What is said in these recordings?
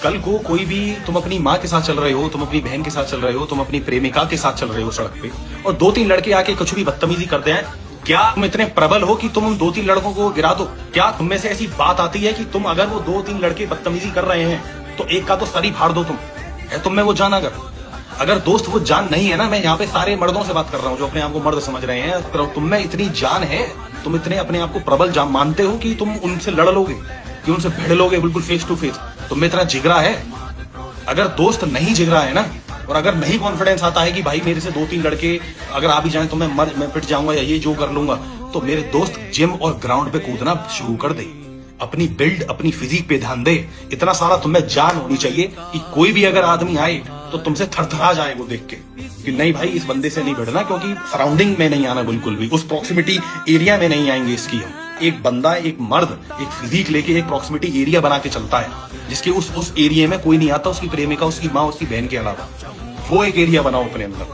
कल को कोई भी, तुम अपनी माँ के साथ चल रहे हो, तुम अपनी बहन के साथ चल रहे हो, तुम अपनी प्रेमिका के साथ चल रहे हो सड़क पे, और 2-3 लड़के आके कुछ भी बदतमीजी करते हैं, क्या तुम इतने प्रबल हो कि तुम उन 2-3 लड़कों को गिरा दो? क्या तुम में से ऐसी बात आती है कि तुम, अगर वो 2-3 लड़के बदतमीजी कर रहे हैं तो एक का तो सर ही फाड़ दो? तुम है तुम में वो जान? अगर दोस्त वो जान नहीं है ना, मैं यहाँ पे सारे मर्दों से बात कर रहा हूँ जो अपने आप को मर्द समझ रहे हैं, तो तुम में इतनी जान है, तुम इतने अपने आप को प्रबल जान मानते हो कि तुम उनसे लड़ लोगे, कि उनसे भिड़ लोगे बिल्कुल फेस टू फेस? तुम में इतना जिगरा है? अगर दोस्त नहीं जिगरा है ना, और अगर नहीं कॉन्फिडेंस आता है कि भाई मेरे से 2-3 लड़के अगर आ भी जाएं तो मैं पिट जाऊंगा या ये जो कर लूंगा, तो मेरे दोस्त जिम और ग्राउंड पे कूदना शुरू कर दे, अपनी बिल्ड, अपनी फिजिक पे ध्यान दे। इतना सारा तुम्हें जान होनी चाहिए कि कोई भी अगर आदमी आए तो तुमसे थरथरा जाए वो देख के कि नहीं भाई इस बंदे से नहीं भिड़ना, क्योंकि सराउंडिंग में नहीं आना, बिल्कुल भी उस प्रॉक्सिमिटी एरिया में नहीं आएंगे इसकी हम। एक बंदा, एक मर्द एक फिजिक लेके एक प्रॉक्सिमिटी एरिया बना के चलता है, जिसके उस एरिया में कोई नहीं आता, उसकी प्रेमिका, उसकी माँ, उसकी बहन के अलावा। वो एक एरिया बनाओ अपने अंदर,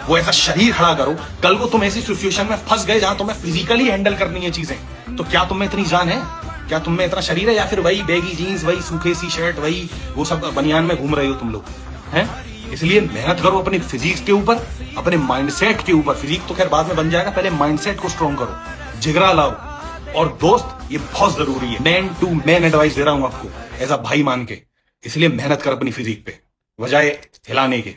वो ऐसा शरीर खड़ा करो। कल को तुम ऐसी सिचुएशन में फंस गए जहां तुम्हें फिजिकली हैंडल करनी है चीजें, तो क्या तुम में इतनी जान है? क्या तुम में इतना शरीर है? या फिर वही बैगी जीन्स, वही सूखे सी शर्ट, वही वो सब बनियान में घूम रहे हो तुम लोग हैं? इसलिए मेहनत करो अपनी फिजिक्स के ऊपर, अपने माइंडसेट के ऊपर। फिजिक तो खैर बाद में बन जाएगा, पहले माइंडसेट को स्ट्रॉन्ग करो, जिगरा लाओ। और दोस्त, ये बहुत जरूरी है, मैन टू मैन एडवाइस दे रहा हूं आपको, ऐसा भाई मान के। इसलिए मेहनत कर अपनी फिजिक पे, बजाय हिलाने के।